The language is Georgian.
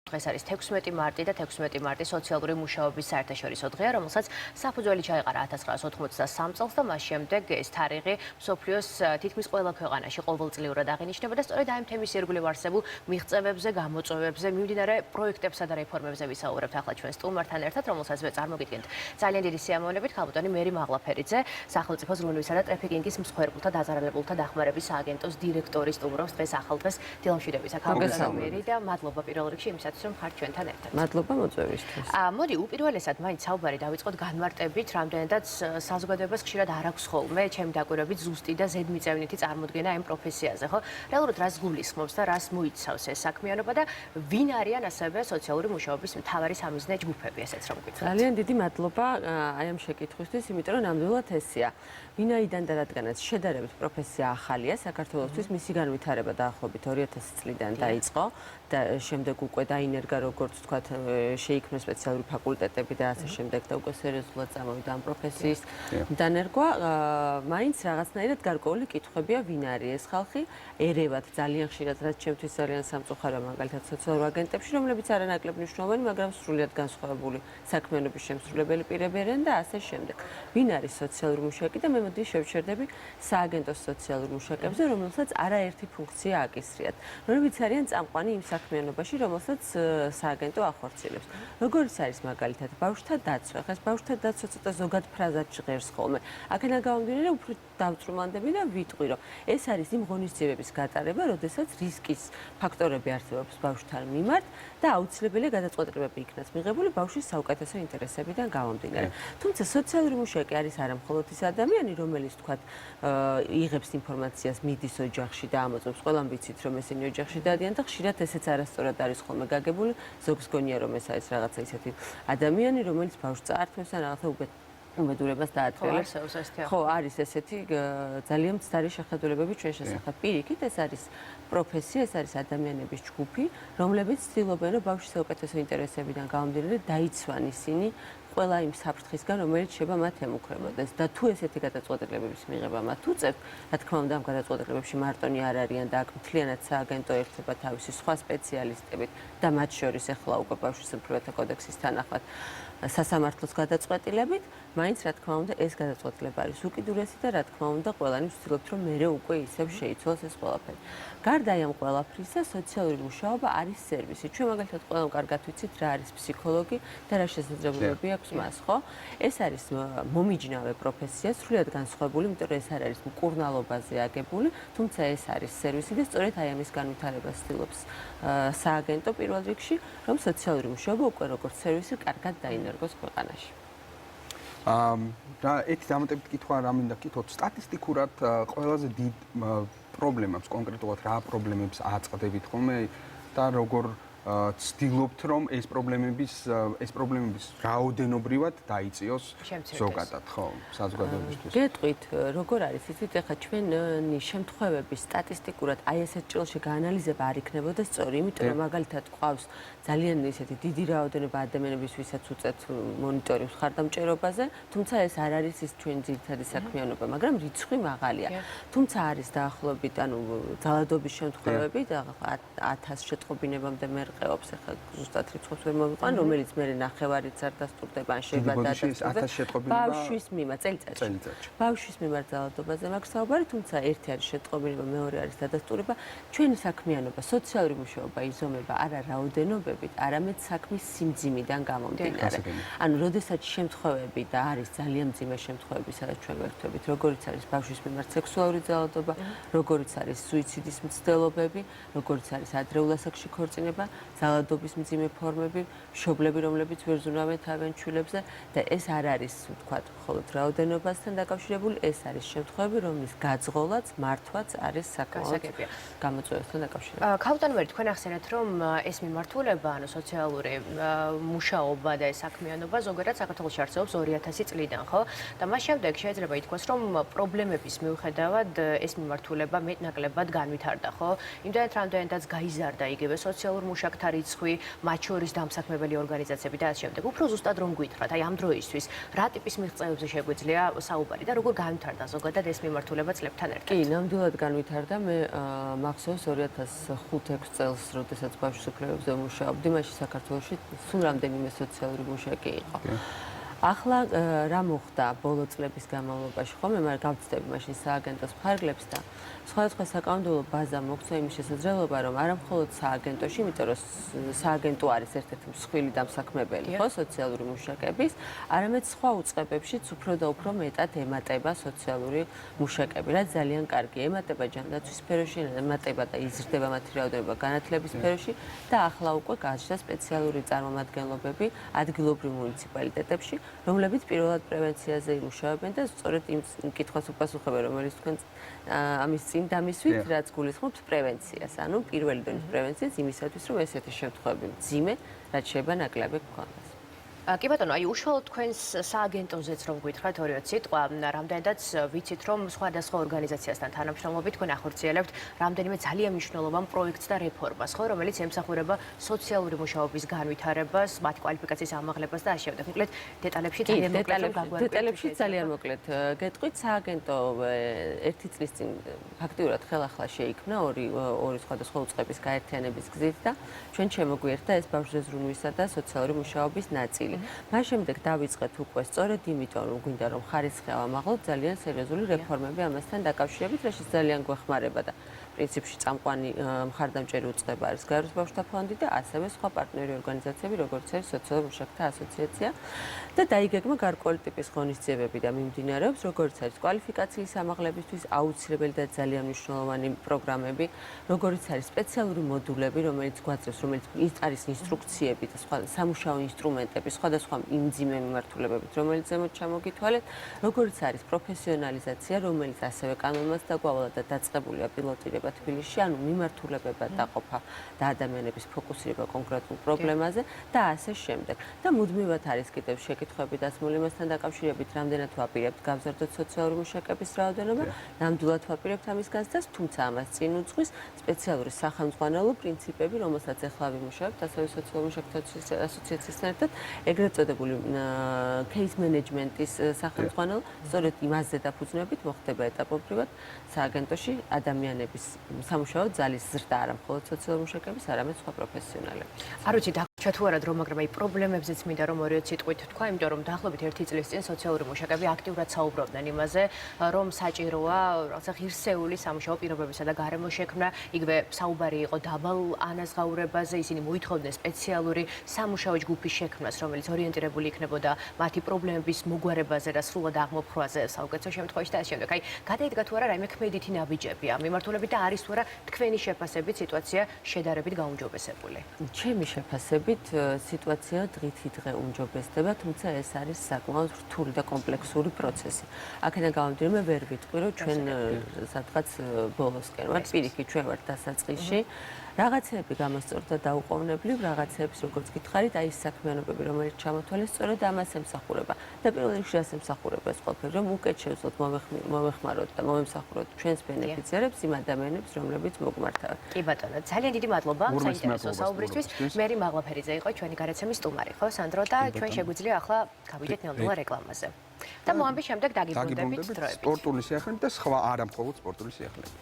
დღეს არის 16 მარტი და 16 მარტი სოციალური მუშაობის საერთაშორისო დღეა, რომელსაც საფუძველი ჩაეყარა 1983 წელს და მას შემდეგ ეს თარიღი მსოფლიოს თითქმის ყველა ქვეყანაში ყოველწლიურად აღინიშნება და სწორედ ამ თემის ირგვლივ არსებულ მიღწევებზე, გამოწვევებზე, მიმდინარე პროექტებსა და რეფორმებზე ვისაუბრებთ ახლა ჩვენ სტუმართან ერთად, რომელსაც წარმოგიდგენთ ძალიან დიდი სიამოვნებით ხალბატონი მერი მაღლაფერიძე, სახელმწიფო ზრუნვისა და ტრაფიკინგის მსხვერპლთა დაზარალებულთა დახმარების სააგენტოს დირექტორი სტუმრობს დღეს ახალდღეს დილამშვიდობისა. ხალბატონი მერი და მადლობა პირველ რიგში იმისათვის რომ ხართ ჩვენთან ერთად. მადლობა მოწვევისთვის. მოდი უპირველესად მაინც საუბარი დავიწყოთ განმარტებით, რამდენადაც საზოგადოებას ხშირად არ აქვს ხოლმე ჩემი დაკვირვებით ზუსტი და ზედმიწევნითი წარმოდგენა ამ პროფესიაზე, ხო? რეალურად რას გულისხმობს და რას მოიცავს ეს საქმიანობა და ვინ არიან ასევე სოციალური მუშაობის მთავარი სამიზნე ჯგუფები, ესეც რომ გითხრათ. ძალიან დიდი მადლობა აი ამ შეკითხვისთვის, იმიტომ რომ ნამდვილად ესეა. ვინაიდან და რადგანაც შედარებით პროფესია ახალია საქართველოსთვის, მისი განვითარება დაახლოებით 2000 წლიდან დაიწყო და შემდეგ უკვე დაინერგა როგორც ვთქვათ, შეიქმნა სპეციალური ფაკულტეტები და ასე შემდეგ და უკვე სერიოზულად წამოვიდა ამ პროფესიის დანერგვა. მაინც რაღაცნაირად გარკვეული კითხვებია, ვინ არის ეს ხალხი? ერევათ ძალიან ხშირად, რაც ჩემთვის ძალიან სამწუხაროა, მაგალითად სოციალურ აგენტებში, რომლებიც არანაკლებ მნიშვნელოვანი, მაგრამ სრულიად განსხვავებული საქმიანობის შემსრულებელი პირები არიან და ასე შემდეგ. ვინ არის სოციალური მუშაკი და მე მოდი შევჩერდები სააგენტოს სოციალურ მუშაკებზე, რომელსაც არაერთი ფუნქცია აკისრიათ, რომლებიც არიან წამყვანი იმ საქმიანობაში, რომელსაც სააგენტო ახორციელებს. როგორიც არის მაგალითად ბავშვთა დაცვა. ხეს ბავშვთა დაცვა ცოტა ზოგად ფრაზად ჟღერს ხოლმე. აქედან გამომდინარე უფრო დავწრუმლანდები და ვიტყვი, რომ ეს არის იმ ღონისძიებების გატარება, როდესაც რისკის ფაქტორები არსებობს ბავშვთან მიმართ და აუცილებელია გადაწყვეტილებები იქნას მიღებული ბავშვის საუკეთესო ინტერესებიდან გამომდინარე. თუმცა სოციალური მუშაკი არის არა მხოლოდ ის ადამიანი, რომელიც თქვათ იღებს ინფორმაციას, მიდის ოჯახში და ამოწმებს. ყველამ ვიცით, რომ ესენი ოჯახში დადიან და ხშირად ესეც არასწორად არის ხოლმე გაგებული. ზოგს გონია, რომ ეს არის რაღაცა ისეთი ადამიანი, რომელიც ბავშვს წაართმევს ან რაღაცა უმედურებას დაატრიალებს. ხო, არის ესეთი ძალიან მცდარი შეხედულებები ჩვენ შესახებ. პირიქით, ეს არის პროფესია, ეს არის ადამიანების ჯგუფი, რომლებიც ცდილობენ, რომ ბავშვის საუკეთესო ინტერესებიდან გამომდინარე დაიცვან ისინი ყველა იმ საფრთხისგან, რომელიც შეიძლება მათ ემუქრებოდეს და თუ ესეთი გადაწყვეტილებების მიღება მათ უწევთ, რა თქმა უნდა, ამ გადაწყვეტილებებში მარტონი არ არიან და აქ მთლიანად სააგენტო ერთება თავისი სხვა სპეციალისტებით და მათ შორის ახლა უკვე ბავშვის უფლებათა კოდექსის თანახმად სასამართლოს გადაწყვეტილებით, მაინც რა თქმა უნდა ეს გადაწყვეტილება არის უკიდურესი და რა თქმა უნდა ყველანი ვცდილობთ რომ მე უკვე ისევ შეიცვალოს ეს ყველაფერი. გარდა ამ ყველაფრისა, სოციალური მუშაობა არის სერვისი. ჩვენ მაგალითად ყველამ კარგად ვიცით რა არის ფსიქოლოგი და რა შესაძლებლობები აქვს მას, ხო? ეს არის მომიჯნავე პროფესია, სრულიად განსხვავებული, იმიტომ რომ ეს არ არის მკურნალობაზე აგებული, თუმცა ეს არის სერვისი და სწორედ აი ამის განვითარებას ცდილობს სააგენტო პირველ რიგში, რომ სოციალური მუშაობა უკვე როგორც სერვისი კარგად დაინერგოს ქვეყანაში. რა ერთი დამატებით კითხვა რა მინდა გკითხოთ, სტატისტიკურად ყველაზე დიდ პრობლემებს კონკრეტულად რა პრობლემებს აწყდებით ხოლმე და როგორ ცდილობთ რომ ეს პრობლემების რაოდენობრივად დაიწიოს ზოგადად, ხო, საზოგადოებისთვის. გეტყვით, როგორ არის იცით, ახლა ჩვენი შემთხვევების სტატისტიკურად აი ესეთ ჭრილში გაანალიზება არ იქნებოდა სწორი, იმიტომ რომ მაგალითად გვყავს ძალიან ისეთი დიდი რაოდენობა ადამიანების, ვისაც უწევთ მონიტორინგს ხარდამჭერობაზე, თუმცა ეს არ არის ის ჩვენი ძირითადი საქმიანობა, მაგრამ რიცხვი მაღალია. თუმცა არის დაახლოებით, ანუ ძალადობის შემთხვევები და 1000 შეტყობინებამდე მერყეობს, ახლა ზუსტად რიცხვს ვერ მოვიყვან, რომელიც მე ნახევარით არ დასტურდება, ან შეიძლება დადასტურდეს. ბავშვის მიმართ წელიწადში. ბავშვის მიმართ ძალადობაზე მაქვს საუბარი, თუმცა ერთი არის შეტყობინება, მეორე არის დადასტურება. ჩვენი საქმიანობა, სოციალური მუშაობა იზომება არა რაოდენობებით, არამედ საქმის სიმძიმიდან გამომდინარე. ანუ როდესაც შემთხვევები და არის ძალიან მძიმე შემთხვევები, სადაც ჩვენ ვერთვებით, როგორიც არის ბავშვის მიმართ სექსუალური ძალადობა, როგორიც არის სუიციდის მცდელობები, როგორიც არის ადრეულ ასაკში ქორწინება, ძალადობის მძიმე ფორმები, მშობლები, რომლებიც ვერ ზრუნავენ თავიანთ შვილებზე და ეს არ არის, ვთქვათ, მხოლოდ რაოდენობასთან დაკავშირებული, ეს არის შემთხვევები, რომლის გაძღოლაც, მართვაც არის საკმაოდ გამოწვევასთან დაკავშირებული. ქალბატონი მერი, თქვენ ახსენეთ, რომ ეს მიმართულება, ანუ სოციალური მუშაობა და ეს საქმიანობა ზოგადად საქართველოში არსებობს 2000 წლიდან, ხო? და მას შემდეგ შეიძლება ითქვას, რომ პრობლემების მიუხედავად ეს მიმართულება მეტნაკლებად განვითარდა, ხო? იმდენად რამდენადაც გაიზარდა იგივე სოციალურ მუშაკ მუშაკთა რიცხვი, მათ შორის დამსაქმებელი ორგანიზაციები და ასე შემდეგ. უფრო ზუსტად რომ გითხრათ, აი ამ დროისთვის რა ტიპის მიღწევებზე შეგვიძლია საუბარი და როგორ განვითარდა ზოგადად ეს მიმართულება წლებთან ერთად? კი, ნამდვილად განვითარდა. მე მახსოვს 2005-6 წელს, როდესაც ბავშვთა უფლებებზე ვმუშაობდი, მაშინ საქართველოში სულ რამდენიმე სოციალური მუშაკი იყო. ახლა რა მოხდა ბოლო წლების განმავლობაში, ხომ მე გავწდები მაშინ სააგენტოს ფარგლებს და სხვადასხვა საკანონმდებლო ბაზა მოგცვა იმის შესაძლებლობა, რომ არა მხოლოდ სააგენტოში, იმიტომ რომ სააგენტო არის ერთ-ერთი მსხვილი დამსაქმებელი, ხო, სოციალური მუშაკების, არამედ სხვა უწყებებშიც უფრო და უფრო მეტად ემატება სოციალური მუშაკები, რაც ძალიან კარგი. ემატება ჯანდაცვის სფეროში, ემატება და იზრდება მათი რაოდენობა განათლების სფეროში და ახლა უკვე გააჩნდა სპეციალური წარმომადგენლობები ადგილობრივ მუნიციპალიტეტებში, რომლებიც პირველად პრევენციაზე იმუშავებენ და სწორედ იმ კითხვას უპასუხებენ, რომელიც თქვენ ამის წინ დამისვით, რაც გულისხმობს პრევენციას, ანუ პირველი დონის პრევენციას იმისათვის, რომ ესეთი შემთხვევები მძიმე, რაც შეიძლება ნაკლები გქონდეს. კი ბატონო, აი უშუალოდ თქვენს სააგენტოზეც რომ გითხრათ ორი სიტყვა, რამდენადაც ვიცით, რომ სხვადასხვა ორგანიზაციასთან თანამშრომლობით თქვენ ახორციელებთ რამდენიმე ძალიან მნიშვნელოვან პროექტს და რეფორმას, ხო, რომელიც ემსახურება სოციალური მუშაობის განვითარებას, მათი კვალიფიკაციის ამაღლებას და ასე შემდეგ. მოკლედ, დეტალებში ძალიან მოკლედ გაგვარკვიეთ. დეტალებში ძალიან მოკლედ გეტყვით, სააგენტო ერთი წლის წინ ფაქტიურად ხელახლა შეიქმნა ორი სხვადასხვა უწყების გაერთიანების გზით და ჩვენ შემოგვიერთდა ეს ბავშვზრუნვისა და სოციალური მუშაობის ნაწილი. მას შემდეგ დავიწყეთ უკვე სწორედ იმიტომ, რომ გვინდა რომ ხარისხი ავამაღლოთ, ძალიან სერიოზული რეფორმები ამასთან დაკავშირებით, რაშიც ძალიან გვეხმარება და პრინციპში წამყვანი მხარდამჭერი უწყება არის გაეროს ბავშვთა ფონდი და ასევე სხვა პარტნიორი ორგანიზაციები, როგორც არის სოციალურ მუშაკთა ასოციაცია და დაიგეგმა გარკვეული ტიპის ღონისძიებები და მიმდინარეობს, როგორც არის კვალიფიკაციის ამაღლებისთვის აუცილებელი და ძალიან მნიშვნელოვანი პროგრამები, როგორც არის სპეციალური მოდულები, რომელიც გვაძლევს, რომელიც არის ინსტრუქციები და სხვა სამუშაო ინსტრუმენტები, სხვადასხვა იმძიმე მიმართულებებით, რომელიც ზემოთ ჩამოგითვალეთ, როგორც არის პროფესიონალიზაცია, რომელიც ასევე კანონმაც დაგვავალა და დაწყებულია პილოტირება თბილისში, ანუ მიმართულებება დაყოფა და ადამიანების ფოკუსირება კონკრეტულ პრობლემაზე და ასე შემდეგ. და მუდმივად არის კიდევ შეკითხვები დასმული მასთან დაკავშირებით, რამდენად ვაპირებთ გავზარდოთ სოციალური მუშაკების რაოდენობა, ნამდვილად ვაპირებთ ამის განცდას, თუმცა ამას წინ უძღვის სპეციალური სახელმძღვანელო პრინციპები, რომელსაც ახლა ვიმუშავებთ, ასევე სოციალურ მუშაკთა ასოციაციასთან ერთად, ეგრეთ წოდებული кейს მენეჯმენტის სახელმძღვანელო, სწორედ იმაზე დაფუძნებით მოხდება ეტაპობრივად სააგენტოში ადამიანების სამუშაო ძალის ზრდა, არა მხოლოდ სოციალური მუშაკების, არამედ სხვა პროფესიონალების. არ ვიცი დაგვრჩა თუ არა დრო, მაგრამ აი პრობლემებზეც მინდა რომ ორი სიტყვით თქვა, იმიტომ რომ დაახლოებით 1 წლის წინ სოციალური მუშაკები აქტიურად საუბრობდნენ იმაზე, რომ საჭიროა რაღაცა ღირსეული სამუშაო პირობებისა და გარემოს შექმნა, იგივე საუბარი იყო დაბალ ანაზღაურებაზე, ისინი მოითხოვდნენ სპეციალური სამუშაო ჯგუფის შექმნას, რომელიც ორიენტირებული იქნებოდა მათი პრობლემების მოგვარებაზე და სრულად აღმოფხვაზე საუკეთესო შემთხვევაში და ასე შემდეგ. აი გადაიდგა თუ არა რაიმე ქმედითი ნაბიჯებია მიმართულებით და არის თუ არა თქვენი შეფასებით სიტუაცია შედარებით გაუმჯობესებული? ჩემი შეფასებით სიტუაცია დღითი დღე უმჯობესდება, თუმცა ეს არის საკმაოდ რთული და კომპლექსური პროცესი. აქედან გამომდინარე, მე ვერ ვიტყვი, რომ ჩვენ სადღაც ბოლოსკენ ვართ, პირიქით ჩვენ ვართ დასაწყისში. რაღაცეები გამოსწორდა დაუყოვნებლივ, რაღაცეებს როგორც გითხარით, აი ეს საქმიანობები, რომელიც ჩამოთვალეს, სწორედ ამას ემსახურება. და პირველ რიგში ასე ემსახურება ეს ყველაფერი, რომ უკეთ შევძლოთ მომეხმაროთ და მომემსახუროთ ჩვენს ბენეფიციარებს, იმ ადამიანებს, რომლებიც მოგმართავენ. კი ბატონო, ძალიან დიდი მადლობა საინტერესო საუბრისთვის. მერი მაღლაფერიძე იყო ჩვენი გარაცემის სტუმარი, ხო, სანდრო და ჩვენ შეგვიძლია ახლა გავიდეთ ნელ-ნელა რეკლამაზე. და მოამბი შემდეგ დაგიბრუნდებით დროებით. სპორტული სიახლეებით და სხვა არა მხოლოდ სპორტული სიახლეებით.